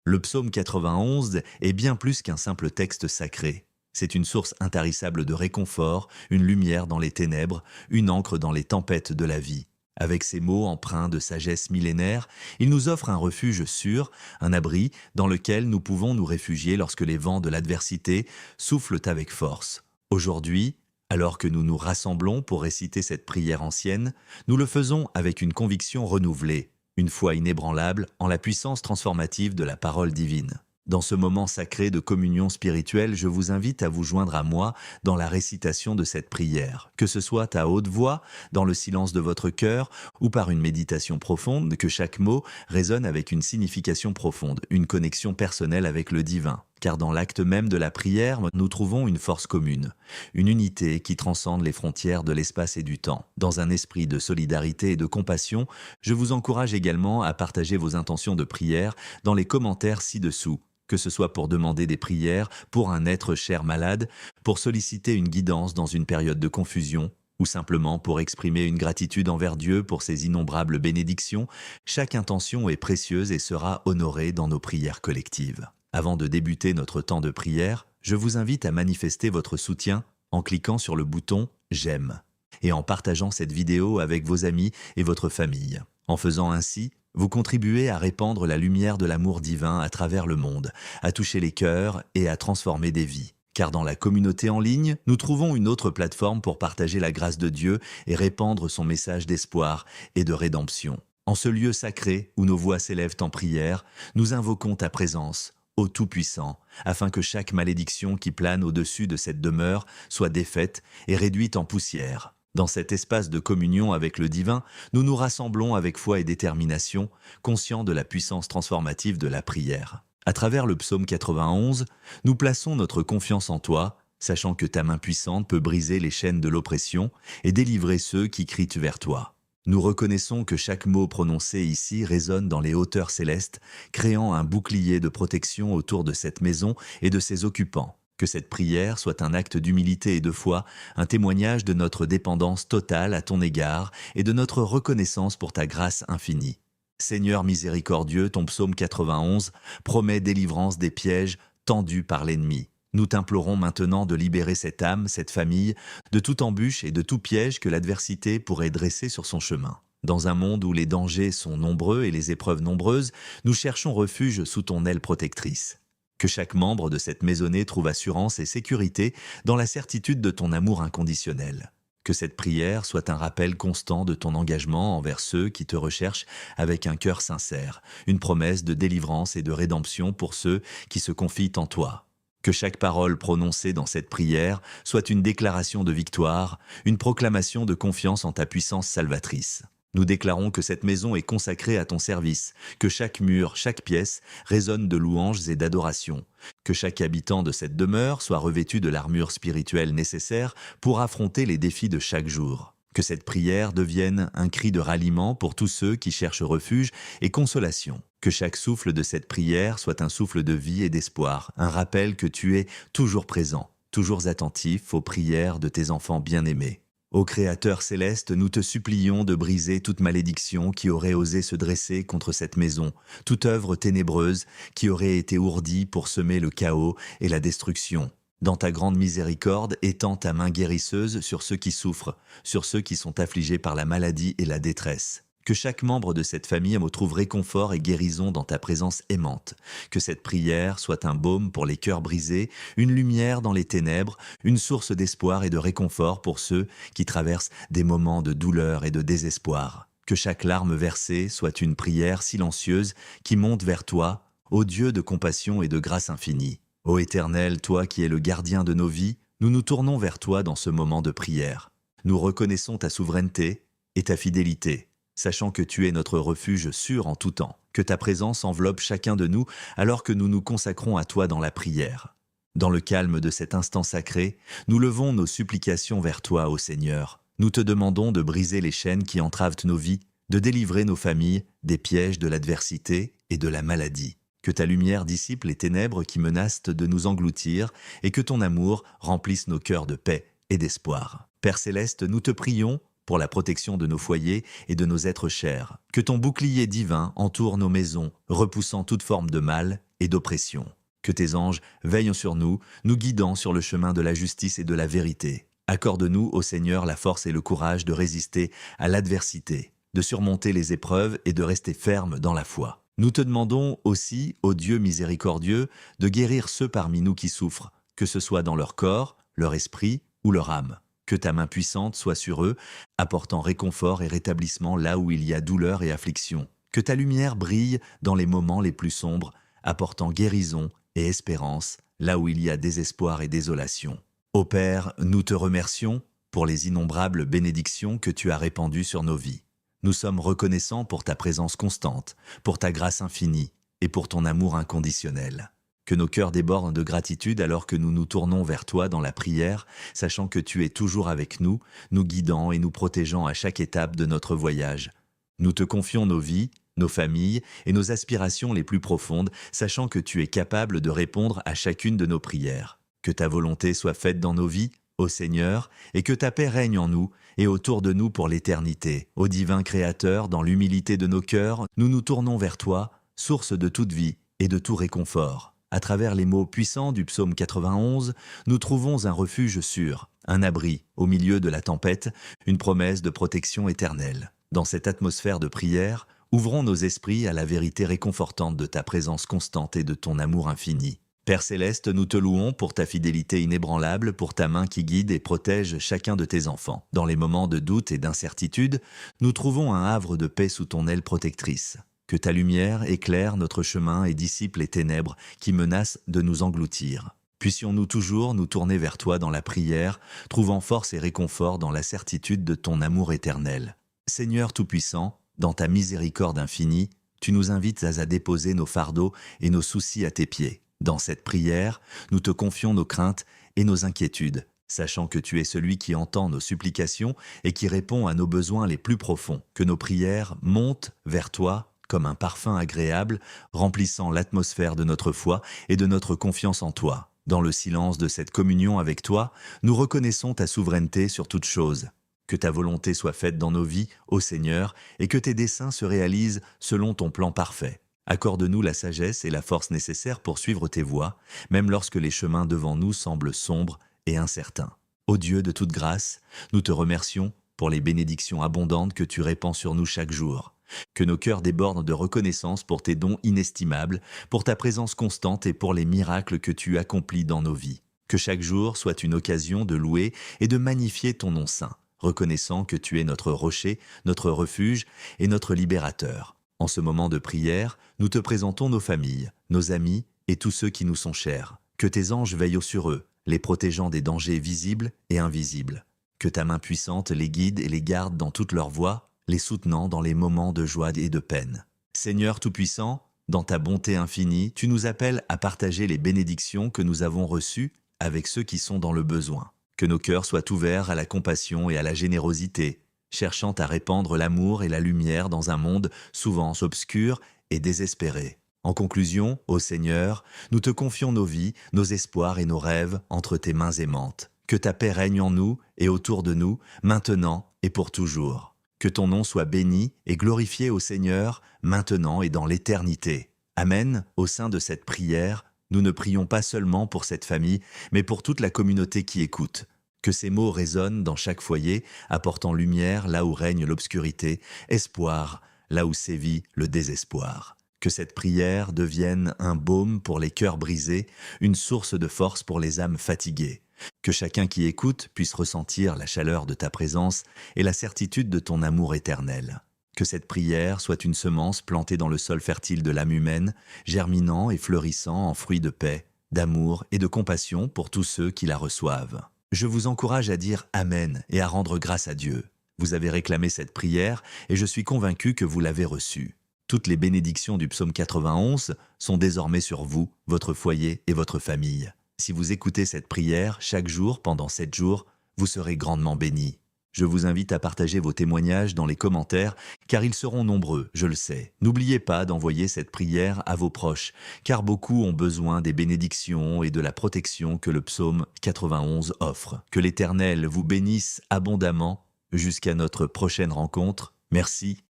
Le psaume 91 est bien plus qu'un simple texte sacré. C'est une source intarissable de réconfort, une lumière dans les ténèbres, une encre dans les tempêtes de la vie. Avec ces mots empreints de sagesse millénaire, il nous offre un refuge sûr, un abri dans lequel nous pouvons nous réfugier lorsque les vents de l'adversité soufflent avec force. Aujourd'hui, alors que nous nous rassemblons pour réciter cette prière ancienne, nous le faisons avec une conviction renouvelée, une foi inébranlable en la puissance transformative de la parole divine. Dans ce moment sacré de communion spirituelle, je vous invite à vous joindre à moi dans la récitation de cette prière, que ce soit à haute voix, dans le silence de votre cœur, ou par une méditation profonde, que chaque mot résonne avec une signification profonde, une connexion personnelle avec le divin. Car dans l'acte même de la prière, nous trouvons une force commune, une unité qui transcende les frontières de l'espace et du temps. Dans un esprit de solidarité et de compassion, je vous encourage également à partager vos intentions de prière dans les commentaires ci-dessous, que ce soit pour demander des prières pour un être cher malade, pour solliciter une guidance dans une période de confusion, ou simplement pour exprimer une gratitude envers Dieu pour ses innombrables bénédictions. Chaque intention est précieuse et sera honorée dans nos prières collectives. Avant de débuter notre temps de prière, je vous invite à manifester votre soutien en cliquant sur le bouton « J'aime » et en partageant cette vidéo avec vos amis et votre famille. En faisant ainsi, vous contribuez à répandre la lumière de l'amour divin à travers le monde, à toucher les cœurs et à transformer des vies. Car dans la communauté en ligne, nous trouvons une autre plateforme pour partager la grâce de Dieu et répandre son message d'espoir et de rédemption. En ce lieu sacré où nos voix s'élèvent en prière, nous invoquons ta présence, ô Tout-Puissant, afin que chaque malédiction qui plane au-dessus de cette demeure soit défaite et réduite en poussière. Dans cet espace de communion avec le divin, nous nous rassemblons avec foi et détermination, conscients de la puissance transformative de la prière. À travers le psaume 91, nous plaçons notre confiance en toi, sachant que ta main puissante peut briser les chaînes de l'oppression et délivrer ceux qui crient vers toi. Nous reconnaissons que chaque mot prononcé ici résonne dans les hauteurs célestes, créant un bouclier de protection autour de cette maison et de ses occupants. Que cette prière soit un acte d'humilité et de foi, un témoignage de notre dépendance totale à ton égard et de notre reconnaissance pour ta grâce infinie. Seigneur miséricordieux, ton psaume 91 promet délivrance des pièges tendus par l'ennemi. Nous t'implorons maintenant de libérer cette âme, cette famille, de toute embûche et de tout piège que l'adversité pourrait dresser sur son chemin. Dans un monde où les dangers sont nombreux et les épreuves nombreuses, nous cherchons refuge sous ton aile protectrice. Que chaque membre de cette maisonnée trouve assurance et sécurité dans la certitude de ton amour inconditionnel. Que cette prière soit un rappel constant de ton engagement envers ceux qui te recherchent avec un cœur sincère, une promesse de délivrance et de rédemption pour ceux qui se confient en toi. Que chaque parole prononcée dans cette prière soit une déclaration de victoire, une proclamation de confiance en ta puissance salvatrice. Nous déclarons que cette maison est consacrée à ton service, que chaque mur, chaque pièce résonne de louanges et d'adoration, que chaque habitant de cette demeure soit revêtu de l'armure spirituelle nécessaire pour affronter les défis de chaque jour. Que cette prière devienne un cri de ralliement pour tous ceux qui cherchent refuge et consolation. Que chaque souffle de cette prière soit un souffle de vie et d'espoir, un rappel que tu es toujours présent, toujours attentif aux prières de tes enfants bien-aimés. Ô Créateur céleste, nous te supplions de briser toute malédiction qui aurait osé se dresser contre cette maison, toute œuvre ténébreuse qui aurait été ourdie pour semer le chaos et la destruction. Dans ta grande miséricorde, étends ta main guérisseuse sur ceux qui souffrent, sur ceux qui sont affligés par la maladie et la détresse. Que chaque membre de cette famille retrouve réconfort et guérison dans ta présence aimante. Que cette prière soit un baume pour les cœurs brisés, une lumière dans les ténèbres, une source d'espoir et de réconfort pour ceux qui traversent des moments de douleur et de désespoir. Que chaque larme versée soit une prière silencieuse qui monte vers toi, ô Dieu de compassion et de grâce infinie. Ô Éternel, toi qui es le gardien de nos vies, nous nous tournons vers toi dans ce moment de prière. Nous reconnaissons ta souveraineté et ta fidélité, sachant que tu es notre refuge sûr en tout temps, que ta présence enveloppe chacun de nous alors que nous nous consacrons à toi dans la prière. Dans le calme de cet instant sacré, nous levons nos supplications vers toi, ô Seigneur. Nous te demandons de briser les chaînes qui entravent nos vies, de délivrer nos familles des pièges de l'adversité et de la maladie. Que ta lumière dissipe les ténèbres qui menacent de nous engloutir et que ton amour remplisse nos cœurs de paix et d'espoir. Père céleste, nous te prions pour la protection de nos foyers et de nos êtres chers. Que ton bouclier divin entoure nos maisons, repoussant toute forme de mal et d'oppression. Que tes anges veillent sur nous, nous guidant sur le chemin de la justice et de la vérité. Accorde-nous, ô Seigneur, la force et le courage de résister à l'adversité, de surmonter les épreuves et de rester ferme dans la foi. Nous te demandons aussi, ô Dieu miséricordieux, de guérir ceux parmi nous qui souffrent, que ce soit dans leur corps, leur esprit ou leur âme. Que ta main puissante soit sur eux, apportant réconfort et rétablissement là où il y a douleur et affliction. Que ta lumière brille dans les moments les plus sombres, apportant guérison et espérance là où il y a désespoir et désolation. Ô Père, nous te remercions pour les innombrables bénédictions que tu as répandues sur nos vies. Nous sommes reconnaissants pour ta présence constante, pour ta grâce infinie et pour ton amour inconditionnel. Que nos cœurs débordent de gratitude alors que nous nous tournons vers toi dans la prière, sachant que tu es toujours avec nous, nous guidant et nous protégeant à chaque étape de notre voyage. Nous te confions nos vies, nos familles et nos aspirations les plus profondes, sachant que tu es capable de répondre à chacune de nos prières. Que ta volonté soit faite dans nos vies, ô Seigneur, et que ta paix règne en nous et autour de nous pour l'éternité. Ô divin Créateur, dans l'humilité de nos cœurs, nous nous tournons vers toi, source de toute vie et de tout réconfort. À travers les mots puissants du psaume 91, nous trouvons un refuge sûr, un abri au milieu de la tempête, une promesse de protection éternelle. Dans cette atmosphère de prière, ouvrons nos esprits à la vérité réconfortante de ta présence constante et de ton amour infini. Père céleste, nous te louons pour ta fidélité inébranlable, pour ta main qui guide et protège chacun de tes enfants. Dans les moments de doute et d'incertitude, nous trouvons un havre de paix sous ton aile protectrice. Que ta lumière éclaire notre chemin et dissipe les ténèbres qui menacent de nous engloutir. Puissions-nous toujours nous tourner vers toi dans la prière, trouvant force et réconfort dans la certitude de ton amour éternel. Seigneur Tout-Puissant, dans ta miséricorde infinie, tu nous invites à déposer nos fardeaux et nos soucis à tes pieds. Dans cette prière, nous te confions nos craintes et nos inquiétudes, sachant que tu es celui qui entend nos supplications et qui répond à nos besoins les plus profonds. Que nos prières montent vers toi comme un parfum agréable, remplissant l'atmosphère de notre foi et de notre confiance en toi. Dans le silence de cette communion avec toi, nous reconnaissons ta souveraineté sur toute chose. Que ta volonté soit faite dans nos vies, ô Seigneur, et que tes desseins se réalisent selon ton plan parfait. Accorde-nous la sagesse et la force nécessaires pour suivre tes voies, même lorsque les chemins devant nous semblent sombres et incertains. Ô Dieu de toute grâce, nous te remercions pour les bénédictions abondantes que tu répands sur nous chaque jour. Que nos cœurs débordent de reconnaissance pour tes dons inestimables, pour ta présence constante et pour les miracles que tu accomplis dans nos vies. Que chaque jour soit une occasion de louer et de magnifier ton nom saint, reconnaissant que tu es notre rocher, notre refuge et notre libérateur. En ce moment de prière, nous te présentons nos familles, nos amis et tous ceux qui nous sont chers. Que tes anges veillent sur eux, les protégeant des dangers visibles et invisibles. Que ta main puissante les guide et les garde dans toutes leurs voies, les soutenant dans les moments de joie et de peine. Seigneur Tout-Puissant, dans ta bonté infinie, tu nous appelles à partager les bénédictions que nous avons reçues avec ceux qui sont dans le besoin. Que nos cœurs soient ouverts à la compassion et à la générosité, cherchant à répandre l'amour et la lumière dans un monde souvent obscur et désespéré. En conclusion, ô Seigneur, nous te confions nos vies, nos espoirs et nos rêves entre tes mains aimantes. Que ta paix règne en nous et autour de nous, maintenant et pour toujours. Que ton nom soit béni et glorifié au Seigneur, maintenant et dans l'éternité. Amen. Au sein de cette prière, nous ne prions pas seulement pour cette famille, mais pour toute la communauté qui écoute. Que ces mots résonnent dans chaque foyer, apportant lumière là où règne l'obscurité, espoir là où sévit le désespoir. Que cette prière devienne un baume pour les cœurs brisés, une source de force pour les âmes fatiguées. Que chacun qui écoute puisse ressentir la chaleur de ta présence et la certitude de ton amour éternel. Que cette prière soit une semence plantée dans le sol fertile de l'âme humaine, germinant et fleurissant en fruits de paix, d'amour et de compassion pour tous ceux qui la reçoivent. Je vous encourage à dire Amen et à rendre grâce à Dieu. Vous avez réclamé cette prière et je suis convaincu que vous l'avez reçue. Toutes les bénédictions du psaume 91 sont désormais sur vous, votre foyer et votre famille. Si vous écoutez cette prière chaque jour pendant 7 jours, vous serez grandement bénis. Je vous invite à partager vos témoignages dans les commentaires, car ils seront nombreux, je le sais. N'oubliez pas d'envoyer cette prière à vos proches, car beaucoup ont besoin des bénédictions et de la protection que le psaume 91 offre. Que l'Éternel vous bénisse abondamment Jusqu'à notre prochaine rencontre, merci